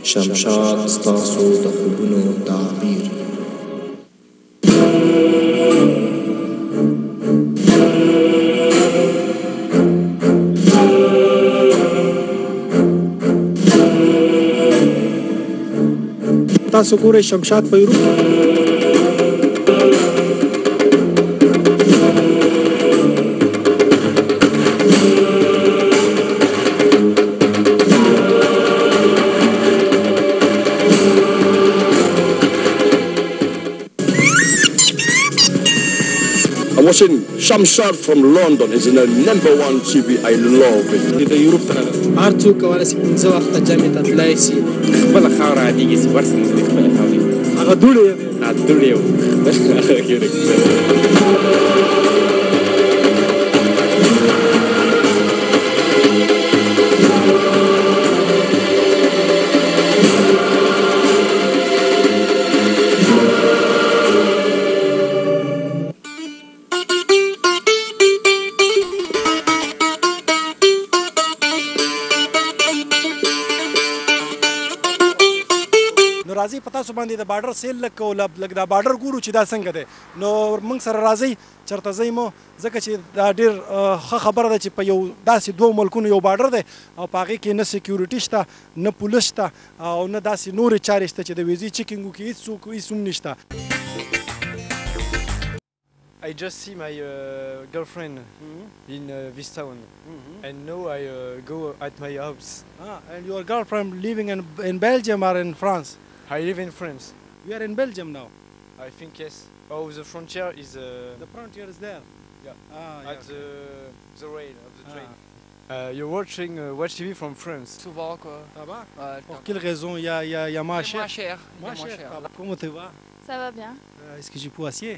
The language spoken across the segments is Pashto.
شمشاد ستاسو د خوبونو تعبیر. تاسو ګورئ شمشاد پیرو I'm watching Shamshad from London is in the #1 TV. I love it. د یورپ ته هر څوک کولی شي 5 وخته جمعې ته تللی شي. خپله خاوره یادېږي چې ورسره زه د خپلې خاورې هغه دوړې دوړې راځي په تاسو باندې د بارډر سیل لږ دا بارډر ګورو چې دا څنګه دی. نو موږ سره راځئ چېرته ځئ مو ځکه چې دا ډېر ښه خبره ده چې په یو داسې دوو ملکونو یو بارډر دی او په هغې کې نه سیکیورټي شته نه پولیس شته او نه داسې نورې چارې شته چې د ویزې چیکینګ وکړي هېڅ هم نشته. I just see my girlfriend in this town, and now I go at my house. And your girlfriend living in Belgium or in France? I live in France. You are in Belgium now? I think yes. Oh, the frontier is... the frontier is there? Yeah. At the rail of the train. You're watching Watch TV from France. Souvent quoi. Ça va? Pour quelle raison? Il y a moins cher? Moins cher. Comment tu vas? Ça va bien. Est-ce que je peux assier?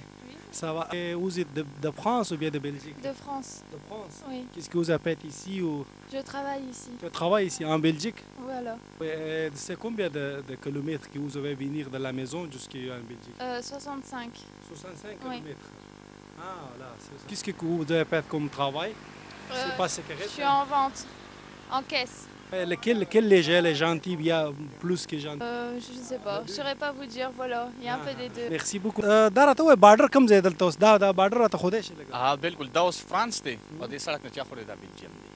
Ça va. Et vous êtes de France ou bien de Belgique? De France. De France? Oui. Qu'est-ce que vous faites ici ou... Je travaille ici. Tu travailles ici en Belgique? Voilà. C'est combien de kilomètres que vous devez venir de la maison jusqu'en Belgique? 65. 65 Oui. kilomètres. Ah là, qu'est-ce que vous devez faire comme travail? C'est pas secret. Je suis en vente, en caisse. Lequel est gentil, il y a plus que gentil? Je ne sais pas, je ne saurais pas vous dire, voilà, il y a un peu des deux. Merci beaucoup. دا راته وایي بارډر کوم ځای دلته اوس دا بارډر راته ښودی شي لږ؟ بالکل دا اوس فرانس دی او دې سړک نه چا خوړی دا بلجیم دی.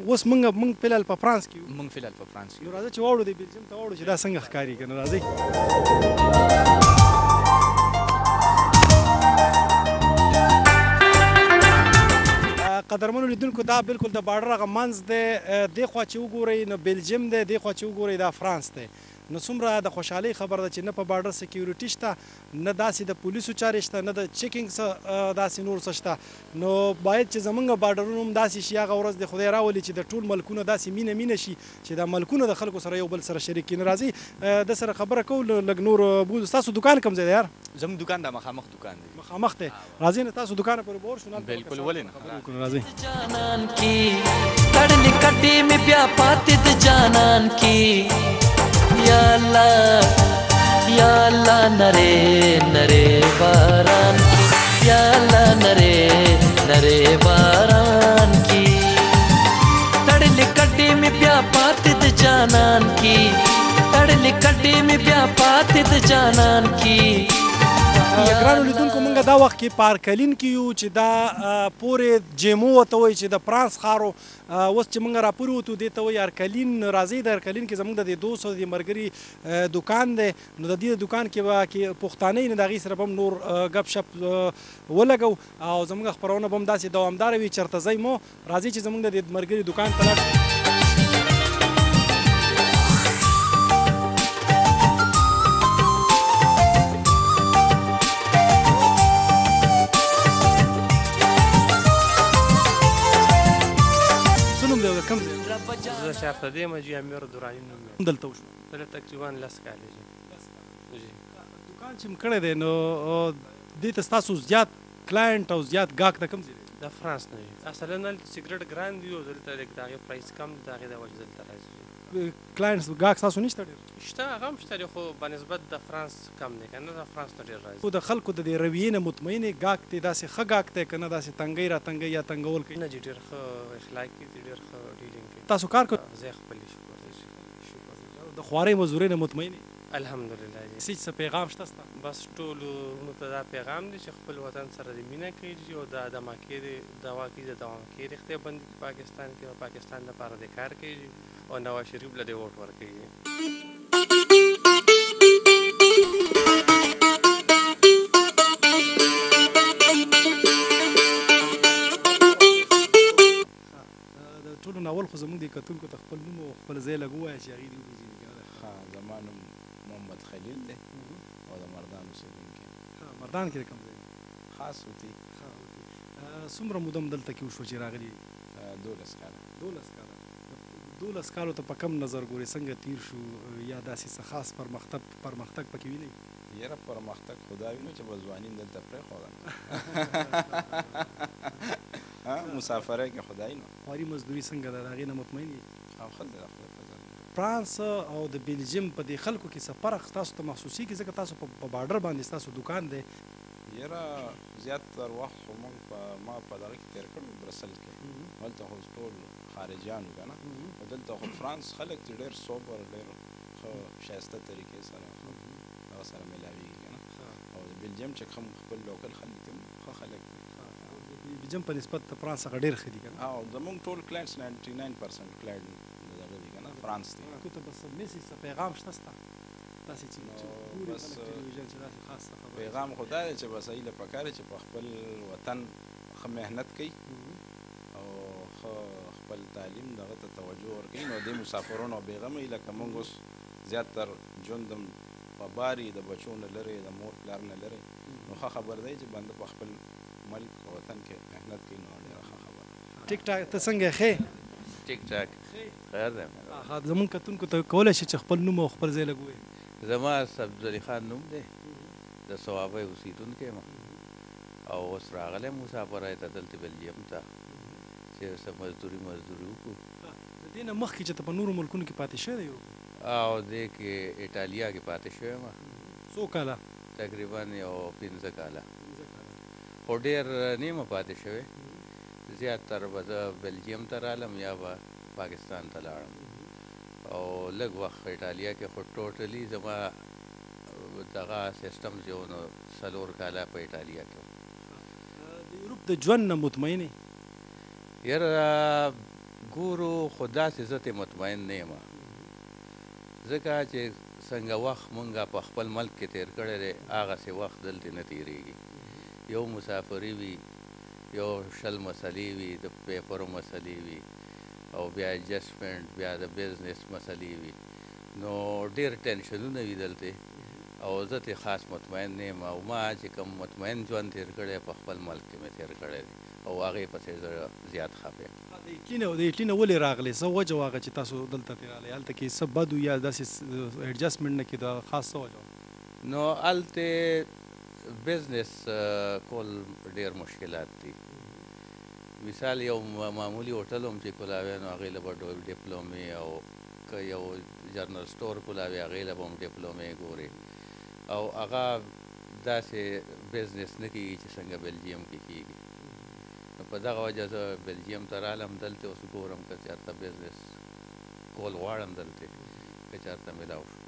اوس موږ فلحال په فرانس کې یو. موږ فلحال په فرانس کې نو راځه چې واوړو د بلجیم ته واوړو چې دا څنګه ښکاري که نه راځئ. قدرمنو لیدونکو دا بالکل د بارډر هغه منځ دی دې خوا چې وګورئ نو بلجیم دی دې خوا چې وګورئ دا فرانس دی. نو څومره د خوشحالۍ خبره ده چې نه په بارډر سکیورټي شته نه داسې د پولیسو چارې شته نه د چیکینګ څه داسې نور څه شته. نو باید چې زمونږ بارډرونه هم داسې شي هغه ورځ د خدای راولي چې د ټول ملکونه داسې مینه شي چې دا ملکونه د خلکو سره یو بل سره شریک کړي. نو راځئ د سره خبره کوو لږ نور بوځو. ستاسو دکان کوم ځای دی یار؟ زموږ دکان دا مخامخ دکان دی. مخامخ دی. راځئ نه تاسو دکان پورې به ورشو. بالکل ولې نه. راځئ. या अल्लाह नरे नरे बारान की या अल्लाह नरे नरे बारान की तड़ली कड्डी में प्या पातित जानन की तड़ली कड्डी में प्या पातित जानन की. ګرانو لیدونکو موږ دا وخت کې پارکلین کې یو چې دا پورې جیمو ورته وایي چې د فرانس ښار و. اوس چې موږ راپورې وتو دې ته وایي ارکلین. راځئ د ارکلین کې زموږ د دې دوست او د ملګري دکان دی. نو د دې دکان کې به پښتانه یې نه د هغې سره به هم نور ګپ شپ ولګو او زموږ خپرونه به هم داسې دوامداره وي. چېرته ځئ مو راځئ چې زموږ د دې ملګري دکان ته لاړ شو. کوم ځای؟ زه چېرته دی مجي امیر دراني نوم یم. دلته وشو؟ دلته تقریبا 10 کالې دي. دکان چې م کړی دی نو دې ته ستاسو زیات کلاینټ او زیات ګاهک د کوم ځای دی؟ د فرانس نه وي. اصلا هلته سګرټ ګران دي او دلته د هغې پرایس کم د هغې د وجې دلته راځي. کلاینټس ګاهک ستاسو نشته ډېر؟ شته هغه هم شته دی خو بنسبت د فرانس کم دی که نه د فرانس نه ډېر راځي. د خلکو د دې رویې نه مطمئن یې ګاهک دی داسې ښه ګاهک دی که نه داسې تنګۍ را تنګۍ یا تنګول کوي؟ نه جي ډېر ښه اخلاقي دي ډېر ښه ډیلینګ کوي. تاسو کار کوئ؟ زه خپلې شکر د خوارۍ مزدورۍ نه مطمئن یې؟ الحمدلله جی هسې څه پیغام شته ستا؟ بس ټولو ته دا پیغام دی چې خپل وطن سره د مینه کوي او دا دماکې د دوام کې رښتیا بند په پاکستان کې او پاکستان لپاره د کار کوي او نواز شریف له دې ووټ ورکوي. ټولو ناول خو زموږ د کتونکو ته خپل نوم او خپل ځای لږ ووایه چې هغوی دې وپېژني که نه. زما نوم محمد خلیل دی او د مردان اوسېدونکی یم. مردان کې د کوم ځای؟ خاص وتی. څومره موده هم دلته کې وشوه چې راغلي یې؟ 12 کاله. 12 کاله. 12 کالو ته په کم نظر ګورې څنګه تیر شو یا داسې څه خاص پرمختګ پکې وینئ؟ یاره پرمختګ خو دا وینو چې به ځواني م دلته پرېښوده مسافرۍ کې خدای نو. خواري مزدوري څنګه ده د هغې نه مطمئن یې؟ او ښه دی د خدای فضل. فرانس او د بیلجیم په دې خلکو کې څه فرق تاسو ته محسوسېږي ځکه تاسو په بارډر باندې ستاسو دوکان دی؟ یاره زیاتره وخت خو موږ ما په دغه کې تېر کړی برسل کې هلته خو ټول خارجیان وو که نه او دلته خو فرانس خلک چې ډېر سوبر ډېر ښه ښایسته طریقې سره هغه سره میلاویږي که نه او د بیلجیم چې کوم خپل لوکل خلک دي ښه خلک دي. بیلجیم په نسبت د فرانس څخه ډېر ښه دي که نه؟ او زموږ ټول کلاینټس 99% کلاینټ دغه دي که نه فرانس دي. کو ته بس میسج څه پیغام شته ستا داسې چې ګوري خلک ټلویزیون چې داسې خاص څه خبره؟ پیغام خو دا دی چې بس هیله پکار دی چې په خپل وطن ښه محنت کوي او ښه خپل تعلیم دغه ته توجه ورکوي. نو دې مسافرونو بېغمه وي لکه موږ اوس زیاتر ژوند هم په بار د بچو نه لرې د مور پلار نه لرې نو ښه خبر دی چې بنده په خپل ملک او وطن کې محنت کوي نو ډېره ښه خبره. ټیک ټاک ته څنګه ښې؟ ټیک ټاک خیر دی. زموږ کتونکو ته کولی شي چې خپل نوم او خپل ځای لږ ووایي؟ زما سبزلي خان نوم دی د صوابۍ اوسېدونکی یم او اوس راغلی مسافرۍ ته دلته بلجیم ته چې څه مزدوري وکړو. د دې نه مخکې چې ته په نورو ملکونو کې پاتې شوی دی؟ او دې کې ایټالیا کې پاتې شوی یم. څو کاله؟ تقریبا یو 15 کاله. خو ډېر نه یم پاتې شوی زیاتره به زه بلجیم ته رالم یا به پاکستان ته لاړم او لږ وخت ایټالیا کې خو ټوټلي زما دغه سیسټم چې و نو 4 کاله په ایټالیا کې و. د یوروپ د ژوند نه مطمئن یې؟ یاره ګورو خو داسې زه ترې مطمئن نه یم ځکه چې څنګه وخت مونږ په خپل ملک کې تېر کړی دی هغسې وخت دلته نه تېرېږي. یو مسافري وي یو 20 مسلې وي د پیپرو مسلې وي او بیا ایډجسټمنټ بیا د بزنس مسلې وي نو ډېر ټینشنونه وي دلته او زه ترې خاص مطمئن نه یم او ما چې کوم مطمئن ژوند تېر کړی په خپل ملک کې مې تېر کړی دی او هغې پسې زه زیات خفه یم. د ایټلي نه ولې راغلی؟ څه وجه وه هغه چې تاسو دلته ترې راغلی؟ هلته کې څه بد و یا داسې ایډجسټمنټ نه کېده خاص څه وجه وه؟ نو هلته بزنس کول ډېر مشکلات دي. مثال یو معمولي هوټل هم چې کولاوی نو هغې له به ډپلومې او که یو جرنل سټور کولاوي هغې له به هم ډپلومې ګورې او هغه داسې بزنس نه کېږي چې څنګه بلجیم کې کېږي. نو په دغه وجه زه بلجیم ته رالم دلته اوس ګورم که چېرته بزنس کول غواړم دلته که چېرته میلاو شو.